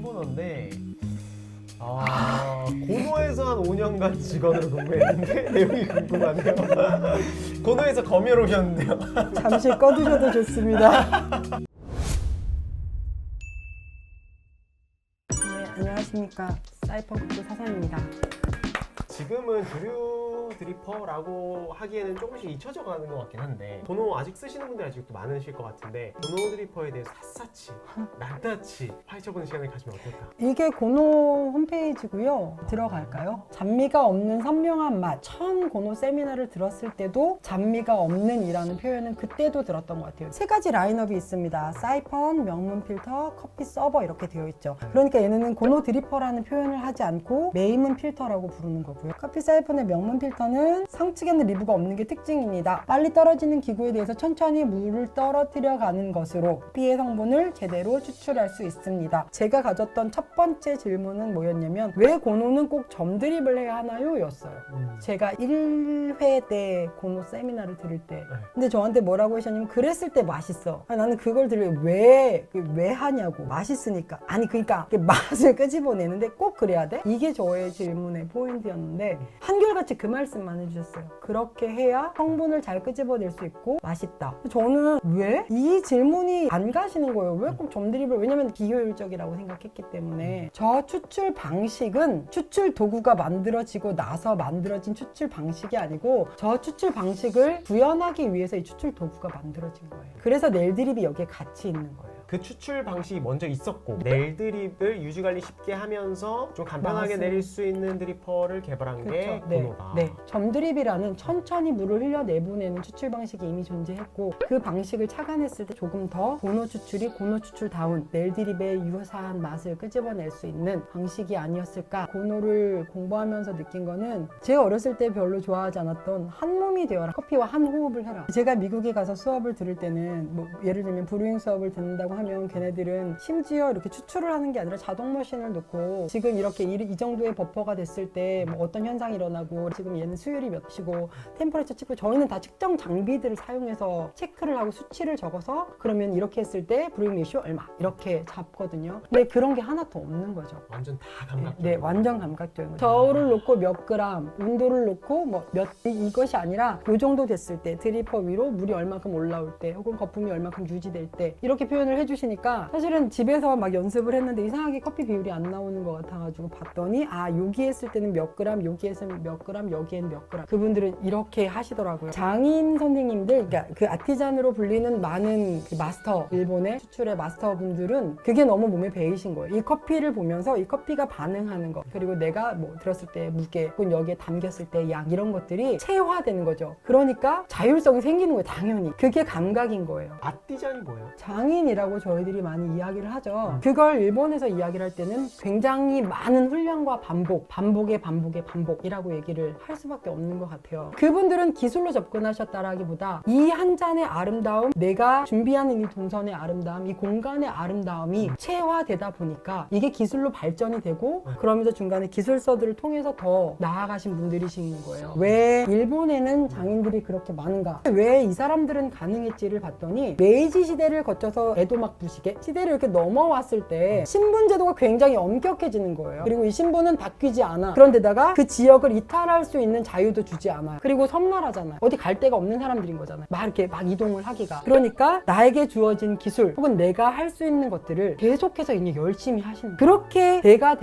일본어인데 고노에서 한 5년간 직원으로 근무했는데 내용이 궁금하네요. 고노에서 검열 오셨는데요. 잠시 꺼두셔도 좋습니다. 네, 안녕하십니까. 사이퍼크루 사산입니다. 지금은 주류 드리퍼라고 하기에는 조금씩 잊혀져 가는 것 같긴 한데 고노 아직 쓰시는 분들 아직도 많으실 것 같은데 고노 드리퍼에 대해서 샅샅이 낱낱이 파헤쳐보는 시간을 가지면 어떨까? 이게 고노 홈페이지고요. 들어갈까요? 잡미가 없는 선명한 맛. 처음 고노 세미나를 들었을 때도 잡미가 없는 이라는 표현은 그때도 들었던 것 같아요. 세 가지 라인업이 있습니다. 사이펀, 명문 필터, 커피 서버 이렇게 되어 있죠. 그러니까 얘네는 고노 드리퍼라는 표현을 하지 않고 메이문 필터라고 부르는 거고요. 커피 사이펀의 명문 필터는 상측에는 리브가 없는 게 특징입니다. 빨리 떨어지는 기구에 대해서 천천히 물을 떨어뜨려 가는 것으로 커피의 성분을 제대로 추출할 수 있습니다. 제가 가졌던 첫 번째 질문은 뭐였냐면 왜 고노는 꼭 점드립을 해야 하나요? 였어요. 제가 1회 때 고노 세미나를 들을 때 근데 저한테 뭐라고 하셨냐면 그랬을 때 맛있어. 나는 그걸 들으면 왜 하냐고. 맛있으니까. 아니 그러니까 맛을 끄집어내는데 꼭 그래야 돼? 이게 저의 질문의 포인트였는데 한결같이 그 말씀만 해주셨어요. 그렇게 해야 성분을 잘 끄집어낼 수 있고 맛있다. 저는 왜? 이 질문이 안 가시는 거예요. 왜 꼭 점드립을? 왜냐면 비효율적이라고 생각했기 때문에. 저 추출 방식은 추출 도구가 만들어지고 나서 만들어진 추출 방식이 아니고 저 추출 방식을 구현하기 위해서 이 추출 도구가 만들어진 거예요. 그래서 넬 드립이 여기에 같이 있는 거예요. 그 추출 방식이 먼저 있었고 넬 드립을 유지관리 쉽게 하면서 좀 간편하게 내릴 수 있는 드리퍼를 개발한 게 고노다. 네. 점드립이라는 천천히 물을 흘려 내보내는 추출 방식이 이미 존재했고 그 방식을 착안했을 때 조금 더 고노 추출이 고노 추출다운 넬 드립의 유사한 맛을 끄집어낼 수 있는 방식이 아니었을까. 고노를 공부하면서 느낀 거는 제가 어렸을 때 별로 좋아하지 않았던 한 몸이 되어라. 커피와 한 호흡을 해라. 제가 미국에 가서 수업을 들을 때는 뭐 예를 들면 브루잉 수업을 듣는다고 하면 걔네들은 심지어 이렇게 추출을 하는 게 아니라 자동 머신을 놓고 지금 이렇게 이 정도의 버퍼가 됐을 때 뭐 어떤 현상이 일어나고 지금 얘는 수율이 몇이고 템퍼레처 찍고 저희는 다 측정 장비들을 사용해서 체크를 하고 수치를 적어서 그러면 이렇게 했을 때 브루잉 레이쇼 얼마 이렇게 잡거든요. 근데 그런 게 하나도 없는 거죠. 완전 다 감각적. 네, 완전 감각적인 거죠. 저울을 놓고 몇 그램, 온도를 놓고 뭐 몇 이것이 아니라 이 정도 됐을 때 드리퍼 위로 물이 얼마큼 올라올 때 혹은 거품이 얼마큼 유지될 때 이렇게 표현을 해주시니까 사실은 집에서 막 연습을 했는데 이상하게 커피 비율이 안 나오는 것 같아가지고 봤더니 여기 했을 때는 몇 그램, 여기 했으면 몇 그램, 여기엔 몇 그램. 그분들은 이렇게 하시더라고요. 장인 선생님들, 그러니까 그 아티잔으로 불리는 많은 그 마스터, 일본의 추출의 마스터분들은 그게 너무 몸에 배이신 거예요. 이 커피를 보면서 이 커피가 반응하는 것 그리고 내가 뭐 들었을 때 무게 혹은 여기에 담겼을 때 양 이런 것들이 체화되는 거죠. 그러니까 자율성이 생기는 거예요. 당연히. 그게 감각인 거예요. 아티잔이 뭐예요? 장인이라고 저희들이 많이 이야기를 하죠. 그걸 일본에서 이야기를 할 때는 굉장히 많은 훈련과 반복의 반복이라고 얘기를 할 수밖에 없는 것 같아요. 그분들은 기술로 접근하셨다라기보다 이 한 잔의 아름다움, 내가 준비하는 이 동선의 아름다움, 이 공간의 아름다움이 체화되다 보니까 이게 기술로 발전이 되고 그러면서 중간에 기술서들을 통해서 더 나아가신 분들이신 거예요. 왜 일본에는 장인들이 그렇게 많은가? 왜 이 사람들은 가능했지를 봤더니 메이지 시대를 거쳐서 에도 막 부시게 시대를 이렇게 넘어왔을 때 신분 제도가 굉장히 엄격해지는 거예요. 그리고 이 신분은 바뀌지 않아. 그런데다가 그 지역을 이탈할 수 있는 자유도 주지 않아요. 그리고 섬나라잖아요. 어디 갈 데가 없는 사람들인 거잖아요. 막 이렇게 막 이동을 하기가. 그러니까 나에게 주어진 기술 혹은 내가 할 수 있는 것들을 계속해서 이제 열심히 하시는 거예요. 그렇게 대가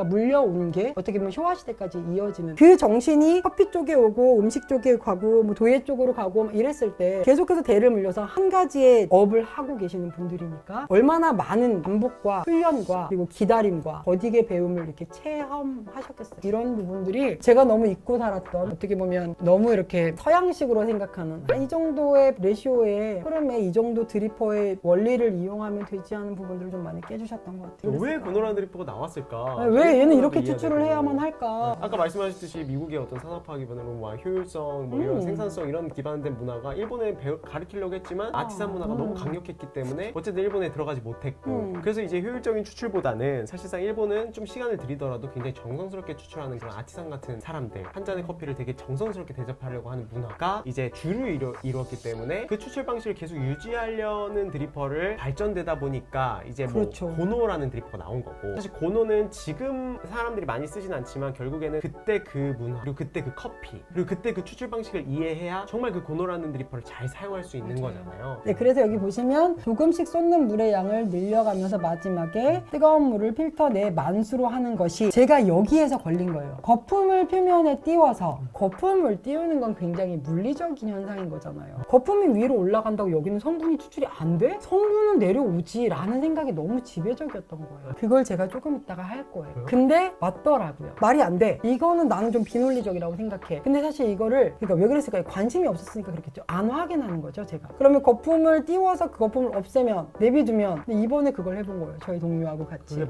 물려온 게 어떻게 보면 쇼와 시대까지 이어지는 그 정신이 커피 쪽에 오고 음식 쪽에 가고 뭐 도예 쪽으로 가고 막 이랬을 때 계속해서 대를 물려서 한 가지의 업을 하고 계시는 분들이니까 얼마나 많은 반복과 훈련과 그리고 기다림과 더디게 배움을 이렇게 체험하셨겠어요. 이런 부분들이 제가 너무 잊고 살았던 어떻게 보면 너무 이렇게 서양식으로 생각하는 이 정도의 레시오의 흐름에 이 정도 드리퍼의 원리를 이용하면 되지 않은 부분들을 좀 많이 깨주셨던 것 같아요. 왜 고노라는 드리퍼가 나왔을까? 왜 얘는 이렇게 추출을 해야만 할까? 아까 말씀하셨듯이 미국의 어떤 산업화 기반으로 뭐 효율성, 뭐 이런 생산성 이런 기반된 문화가 일본에 가르치려고 했지만 아티산 문화가 너무 강력했기 때문에 어쨌든 어쨌든 일본에 들어가지 못했고 그래서 이제 효율적인 추출보다는 사실상 일본은 좀 시간을 들이더라도 굉장히 정성스럽게 추출하는 그런 아티산 같은 사람들, 한 잔의 커피를 되게 정성스럽게 대접하려고 하는 문화가 이제 주로 이루었기 때문에 그 추출 방식을 계속 유지하려는 드리퍼를 발전되다 보니까 이제 뭐 그렇죠. 고노라는 드리퍼가 나온 거고, 사실 고노는 지금 사람들이 많이 쓰진 않지만 결국에는 그때 그 문화, 그리고 그때 그 커피, 그리고 그때 그 추출 방식을 이해해야 정말 그 고노라는 드리퍼를 잘 사용할 수 있는 거잖아요. 네, 그래서 여기 보시면 조금씩 쏟는 물의 양을 늘려가면서 마지막에 뜨거운 물을 필터 내 만수로 하는 것이 제가 여기에서 걸린 거예요. 거품을 표면에 띄워서, 거품을 띄우는 건 굉장히 물리적인 현상인 거잖아요. 거품이 위로 올라간다고 여기는 성분이 추출이 안 돼? 성분은 내려오지 라는 생각이 너무 지배적이었던 거예요. 그걸 제가 조금 이따가 할 거예요. 근데 맞더라고요. 말이 안 돼. 이거는 나는 좀 비논리적이라고 생각해. 근데 사실 이거를, 그러니까 왜 그랬을까요? 관심이 없었으니까 그렇겠죠. 안 확인하는 거죠, 제가. 그러면 거품을 띄워서 그 거품을 없애면, 내비두면. 근데 이번에 그걸 해본 거예요. 저희 동료하고 같이. 그게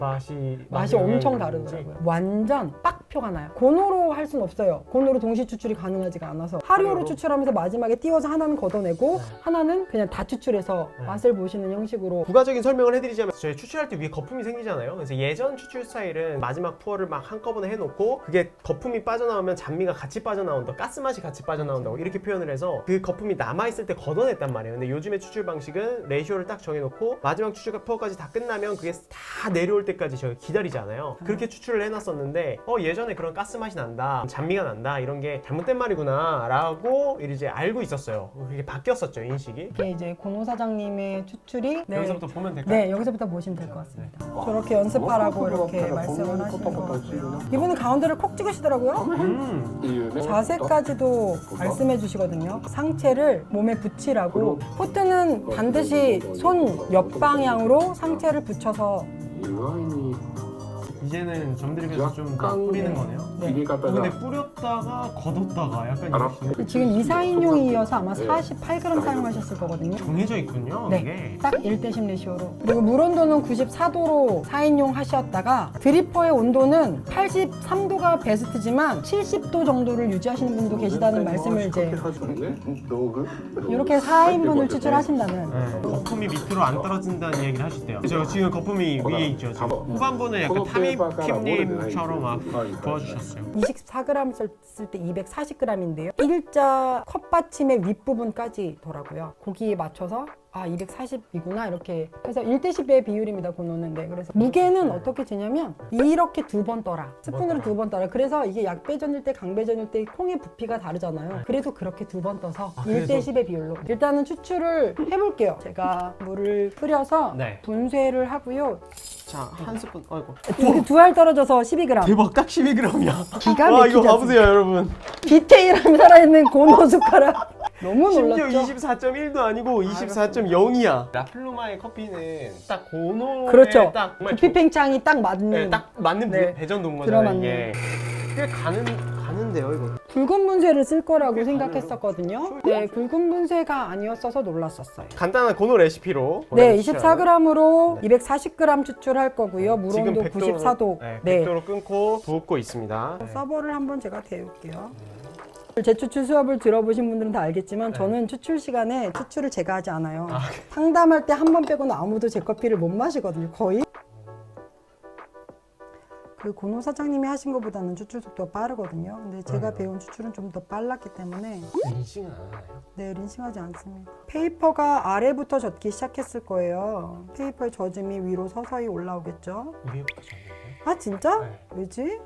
맛이 엄청 다르더라고요. 완전 빡표가 나요. 고노로 할 수는 없어요. 고노로 동시 추출이 가능하지가 않아서 하류로 추출하면서 마지막에 띄워서 하나는 걷어내고 하나는 그냥 다 추출해서 맛을 보시는 형식으로. 부가적인 설명을 해드리자면, 저희 추출할 때 위에 거품이 생기잖아요. 그래서 예전 추출 스타일은 마지막 푸어를 막 한꺼번에 해놓고 그게 거품이 빠져나오면 잔미가 같이 빠져나온다, 가스 맛이 같이 빠져나온다고 이렇게 표현을 해서 그 거품이 남아있을 때 걷어냈단 말이에요. 근데 요즘의 추출 방식은 레이쇼를 딱 정해놓고 마지막 추출 푸어까지 다 끝나면 그게 다 내려올 때까지 저희 기다리잖아요. 그렇게 추출을 해놨었는데 예전에 그런 가스 맛이 난다, 잔미가 난다, 이런 게 잘못된 말이구나 라고 이제 알고 있었어요. 그게 바뀌었었죠, 인식이. 이게 이제 고노 사장님의 추출이 여기서부터 보면 될까요? 네, 여기서부터 보시면 될 것 같습니다. 저렇게 연습하라고 이렇게 말씀을 하시는 것 같고요. 이분은 가운데를 콕 찍으시더라고요. 자세까지도 말씀해 주시거든요. 상체를 몸에 붙이라고. 포트는 반드시 손 옆방향으로 상체를 붙여서. 이제는 점들이면서 좀 뿌리는 거네요. 네. 근데 뿌렸다가 걷었다가 약간 이렇게 지금 2, 4인용이어서 아마 48g 사용하셨을 거거든요. 정해져 있군요. 네, 이게. 딱 1대10 레시오로. 그리고 물 온도는 94도로 4인용 하셨다가 드리퍼의 온도는 83도가 베스트지만 70도 정도를 유지하시는 분도 계시다는 말씀을 이제 이렇게 4인분을 추출하신다면 거품이 밑으로 안 떨어진다는 얘기를 하시대요. 저 지금 거품이 위에 있죠. 지금. 후반부는 약간 타미킴님처럼 막 도와주셨어요. 24g 쓸 때 240g인데요. 일자 컵받침의 윗부분까지 더라고요. 거기에 맞춰서 240이구나 이렇게 해서 1대10의 비율입니다. 고노는. 네, 그래서 무게는 어떻게 재냐면 이렇게 두 번 떠라, 스푼으로 두 번 떠라. 그래서 이게 약배전일 때 강배전일 때 콩의 부피가 다르잖아요. 그래서 그렇게 두 번 떠서 1대10의 비율로 일단은 추출을 해볼게요. 제가 물을 끓여서 네. 분쇄를 하고요. 자, 한 스푼. 아이고. 두 알 떨어져서 12g. 대박, 딱 12g이야. 기가 와, 막히죠. 이거 봐보세요, 여러분. 디테일함이 살아있는 고노 숟가락. 너무 심지어 놀랐죠? 24.1도 아니고 24.0이야. 라플루마의 커피는 딱 고노에 그렇죠. 딱 정말 부피 팽창이 딱 맞는. 네, 딱 맞는 네. 배전 동거잖아요. 들어맞는. 이게 꽤 가는데요, 이거. 굵은 분쇄를 쓸 거라고 생각했었거든요. 네, 굵은 분쇄가 아니었어서 놀랐었어요. 간단한 고노 레시피로. 네, 24g으로 240g 추출할 거고요. 물 지금 온도 100도로, 94도. 네, 100도로 끊고 붓고 있습니다. 네. 서버를 한번 제가 데울게요. 재추출 수업을 들어보신 분들은 다 알겠지만 저는 추출 시간에 추출을 제가 하지 않아요. 상담할 때 한 번 빼고는 아무도 제 커피를 못 마시거든요, 거의. 그 고노 사장님이 하신 것보다는 추출 속도가 빠르거든요. 근데 제가 배운 추출은 좀 더 빨랐기 때문에 린싱은 안 하나요? 네, 린싱하지 않습니다. 페이퍼가 아래부터 젖기 시작했을 거예요. 페이퍼의 젖음이 위로 서서히 올라오겠죠. 위에부터 젖는데? 아, 진짜? 네. 왜지?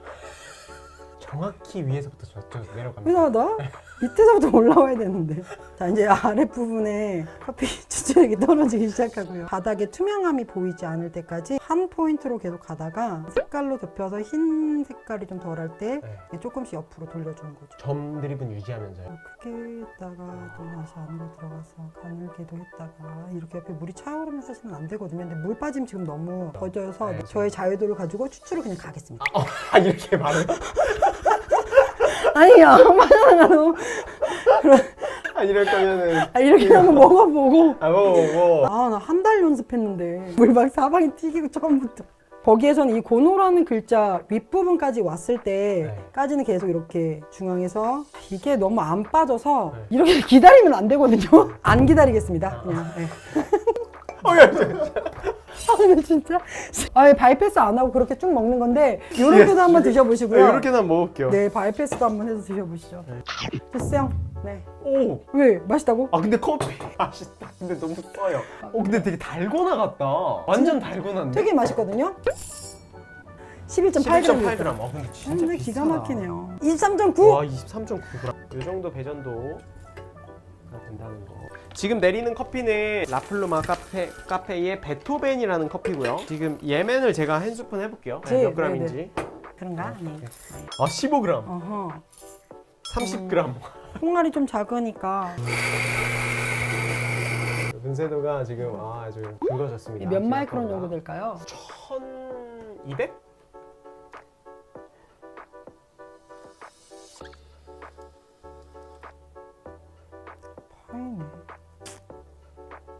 정확히 위에서부터 저쪽에서 내려갑니다. 이상하다. 밑에서부터 올라와야 되는데. 자, 이제 아랫부분에 커피 추출액이 떨어지기 시작하고요. 바닥에 투명함이 보이지 않을 때까지 한 포인트로 계속 가다가 색깔로 덮여서 흰 색깔이 좀 덜할 때 조금씩 옆으로 돌려주는 거죠. 점 드립은 유지하면서요. 크게 했다가 또 다시 안으로 들어가서 가늘게도 했다가 이렇게 옆에 물이 차오르면서 하시면 안 되거든요. 근데 물 빠짐 지금 너무 젖어서 저의 자유도를 가지고 추출을 그냥 가겠습니다. 이렇게 말해요? 아니야, 맞아요. 이럴 거면은 이렇게 한번 먹어보고. 먹어보고. 나 한 달 연습했는데 물막 사방에 튀기고 처음부터. 거기에서는 이 고노라는 글자 윗부분까지 왔을 때까지는 계속 이렇게 중앙에서 이게 너무 안 빠져서 이렇게 기다리면 안 되거든요. 안 기다리겠습니다. 그냥. 야, 진짜. 근데 진짜 바이패스 안 하고 그렇게 쭉 먹는 건데 요렇게도 한번 드셔보시고요. 이렇게는 한번 먹을게요. 네, 바이패스도 한번 해서 드셔보시죠. 됐어요. 네. 오. 왜? 맛있다고? 아 근데 커피 맛있다. 근데 너무 써요. 근데 되게 달고나 같다. 완전 달고나인데. 되게 맛있거든요. 11.8g. 11.8g. 근데 진짜 근데 비싸. 기가 막히네요. 23.9. 와 23.9g. 이 정도 배전도가 된다는 거. 지금 내리는 커피는 라플루마 카페의 베토벤이라는 커피고요. 지금 예멘을 제가 한 스푼 해볼게요. 네, 몇 g인지. 그런가? 네. 아 15g. 어허. 30g. 콩알이 좀 작으니까 분쇄도가 지금 아주 굵어졌습니다. 몇 마이크론 정도 될까요? 1200? 파이네.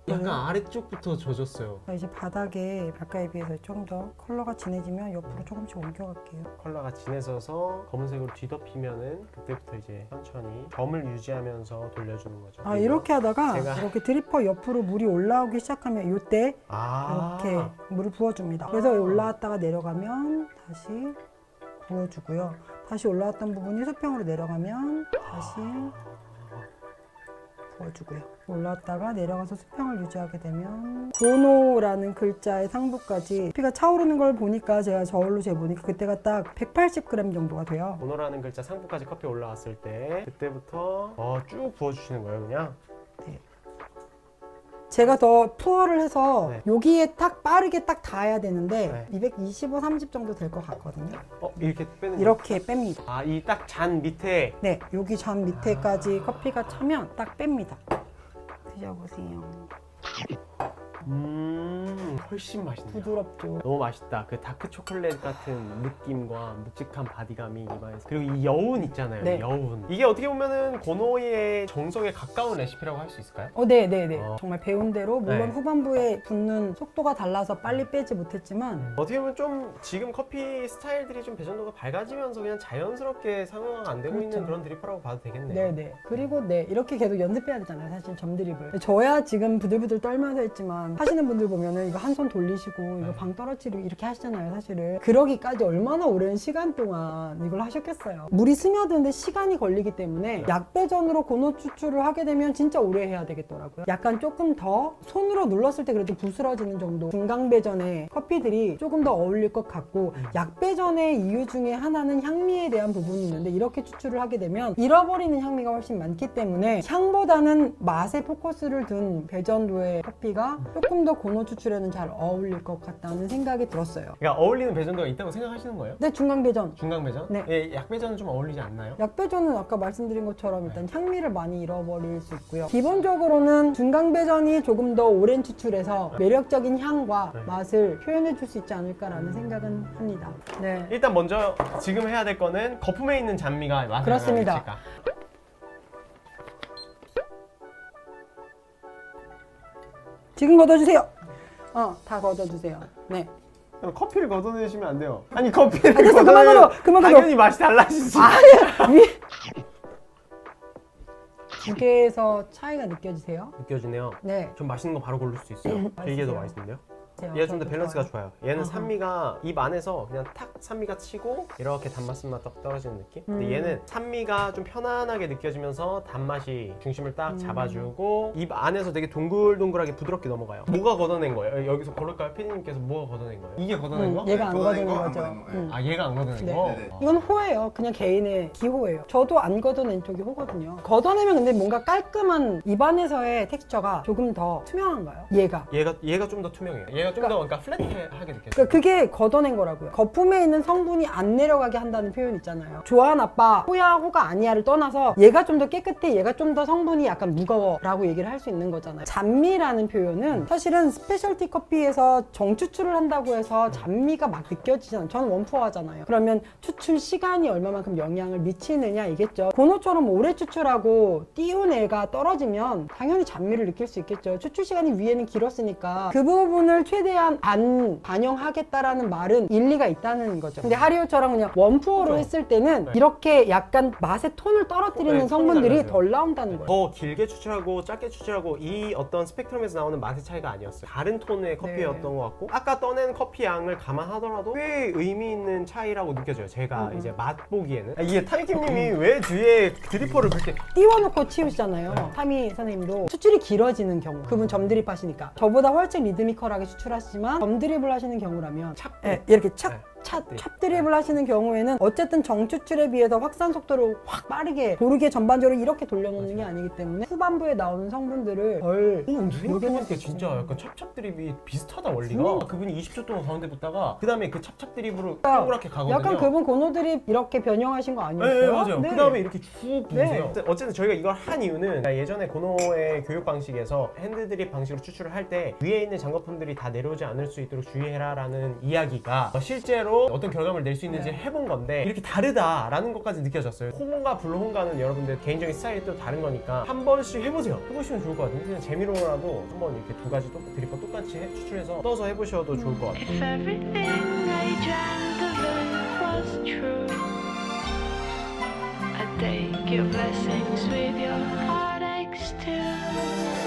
약간 아래쪽부터 젖었어요. 이제 바닥에 아까에 비해서 좀 더 컬러가 진해지면 옆으로 조금씩 옮겨갈게요. 컬러가 진해져서 검은색으로 뒤덮이면은 그때부터 이제 천천히 점을 유지하면서 돌려주는 거죠. 아, 이렇게 하다가 제가- 이렇게 드리퍼 옆으로 물이 올라오기 시작하면 이때 아 이렇게 물을 부어줍니다. 그래서 올라왔다가 내려가면 다시 부어주고요. 다시 올라왔던 부분이 수평으로 내려가면 다시 부어주고요. 올라왔다가 내려가서 수평을 유지하게 되면 고노라는 글자의 상부까지 피가 차오르는 걸 보니까 제가 저울로 재보니까 그때가 딱 180g 정도가 돼요. 번호라는 글자 상부까지 커피 올라왔을 때 그때부터 쭉 부어주시는 거예요, 그냥. 제가 더 푸어를 해서 네. 여기에 딱 빠르게 딱 닿아야 되는데 네. 225, 30 정도 될 것 같거든요. 이렇게 빼는 거. 이렇게 뺍니다. 이 딱 잔 밑에. 네, 여기 잔 밑에까지 커피가 차면 딱 뺍니다. 드셔보세요. 훨씬 맛있네요. 부드럽죠. 너무 맛있다. 그 다크 초콜릿 같은 느낌과 묵직한 바디감이 입안에서. 그리고 이 여운 있잖아요. 네. 여운. 이게 어떻게 보면은 고노이의 정성에 가까운 레시피라고 할 수 있을까요? 네네네. 정말 배운 대로 물론 네. 후반부에 붓는 속도가 달라서 빨리 빼지 못했지만 어떻게 보면 좀 지금 커피 스타일들이 좀 배전도가 밝아지면서 그냥 자연스럽게 상황화가 안 되고 그렇죠. 있는 그런 드리퍼라고 봐도 되겠네요. 네네. 그리고 네 이렇게 계속 연습해야 되잖아요. 사실 점 드립을. 저야 지금 부들부들 떨면서 했지만 하시는 분들 보면은 이거 한 손 돌리시고 이거 방 떨어뜨리고 이렇게 하시잖아요. 사실은 그러기까지 얼마나 오랜 시간 동안 이걸 하셨겠어요. 물이 스며드는데 시간이 걸리기 때문에 약배전으로 고노 추출을 하게 되면 진짜 오래 해야 되겠더라고요. 약간 조금 더 손으로 눌렀을 때 그래도 부스러지는 정도 중강배전의 커피들이 조금 더 어울릴 것 같고 약배전의 이유 중에 하나는 향미에 대한 부분이 있는데 이렇게 추출을 하게 되면 잃어버리는 향미가 훨씬 많기 때문에 향보다는 맛에 포커스를 둔 배전도의 커피가 조금 더 고노 추출에는 잘 어울릴 것 같다는 생각이 들었어요. 그러니까 어울리는 배전도가 있다고 생각하시는 거예요? 네, 중강배전. 중강 배전? 네. 예, 약 배전은 좀 어울리지 않나요? 약배전은 아까 말씀드린 것처럼 일단 향미를 많이 잃어버릴 수 있고요. 기본적으로는 중강배전이 조금 더 오랜 추출해서 매력적인 향과 맛을 표현해 줄 수 있지 않을까라는 생각은 합니다. 네. 일단 먼저 지금 해야 될 거는 거품에 있는 잔미가 맛을 그렇습니다. 알아볼까? 지금 걷어주세요. 다 걷어주세요. 네. 커피를 걷어내시면 안 돼요. 아니 커피를 됐어, 그만 걷어내면 걷어, 그만 걷어. 당연히 맛이 달라지지. 두 개에서 차이가 느껴지세요? 느껴지네요. 네. 좀 맛있는 거 바로 고를 수 있어요. 이게 더 맛있는데요? 얘가 좀 더 밸런스가 좋아요. 얘는 어허. 산미가 입 안에서 그냥 탁 산미가 치고 이렇게 단맛만 딱 떨어지는 느낌? 근데 얘는 산미가 좀 편안하게 느껴지면서 단맛이 중심을 딱 잡아주고 입 안에서 되게 동글동글하게 부드럽게 넘어가요. 뭐가 걷어낸 거예요? 여기서 고를까요? 피디님께서 뭐가 걷어낸 거예요? 이게 걷어낸 거? 얘가 안 걷어낸 걷어낸 거, 안 거죠. 걷어낸 거예요. 아 얘가 안 걷어낸 네. 거? 네네. 이건 호예요. 그냥 개인의 기호예요. 저도 안 걷어낸 쪽이 호거든요. 걷어내면 근데 뭔가 깔끔한 입안에서의 텍스처가 조금 더 투명한가요? 얘가. 얘가 좀 더 투명해요. 얘가 좀 더 그러니까 플랫하게 느껴져요. 그러니까 그게 걷어낸 거라고요. 거품에 있는 성분이 안 내려가게 한다는 표현 있잖아요. 좋아 나빠, 호야 호가 아니야를 떠나서 얘가 좀 더 깨끗해, 얘가 좀 더 성분이 약간 무거워라고 얘기를 할 수 있는 거잖아요. 잔미라는 표현은 사실은 스페셜티 커피에서 정추출을 한다고 해서 잔미가 막 느껴지잖아요. 저는 원푸어하잖아요. 그러면 추출 시간이 얼마만큼 영향을 미치느냐 이겠죠. 고노처럼 오래 추출하고 띄운 애가 떨어지면 당연히 잔미를 느낄 수 있겠죠. 추출 시간이 위에는 길었으니까 그 부분을 최대 최대한 안 반영하겠다라는 말은 일리가 있다는 거죠. 근데 하리오처럼 그냥 원푸어로 그렇죠. 했을 때는 네. 이렇게 약간 맛의 톤을 떨어뜨리는 네, 성분들이 톤이 덜 나온다는 거예요. 더 길게 추출하고 짧게 추출하고 이 어떤 스펙트럼에서 나오는 맛의 차이가 아니었어요. 다른 톤의 커피였던 것 같고 아까 떠낸 커피 양을 감안하더라도 꽤 의미 있는 차이라고 느껴져요. 제가 이제 맛보기에는 이게 타미킴님이 왜 뒤에 드리퍼를 그렇게 띄워놓고 치우시잖아요. 타미 선생님도 추출이 길어지는 경우, 그분 점드립 하시니까 저보다 훨씬 리드미컬하게 추출하시지만 점드립을 하시는 경우라면 이렇게 찹드립을 하시는 경우에는 어쨌든 정추출에 비해서 확산 속도를 확 빠르게 고르게 전반적으로 이렇게 돌려놓는 게 아니기 때문에 후반부에 나오는 성분들을 덜 생각해보니까 진짜 약간 찹찹 드립이 비슷하다 원리가. 그분이 20초 동안 가운데 붙다가 그 다음에 그 찹찹 드립으로 동그랗게 가거든요. 약간 그분 고노드립 이렇게 변형하신 거 아니었어요? 네, 맞아요. 네. 그 다음에 이렇게 쭉 부으세요. 네. 어쨌든 저희가 이걸 한 이유는 예전에 고노의 교육 방식에서 핸드드립 방식으로 추출을 할 때 위에 있는 장거품들이 다 내려오지 않을 수 있도록 주의해라 라는 이야기가 실제로 어떤 결과물을 낼 수 있는지 해본 건데 이렇게 다르다라는 것까지 느껴졌어요. 홈과 블루홈과는 여러분들 개인적인 스타일이 또 다른 거니까 한 번씩 해보세요. 해보시면 좋을 것 같아요. 그냥 재미로라도 한번 이렇게 두 가지 드립퍼 똑같이 추출해서 떠서 해보셔도 좋을 것 같아요. If everything I dreamt of it was true, I take your blessings with your heartaches too.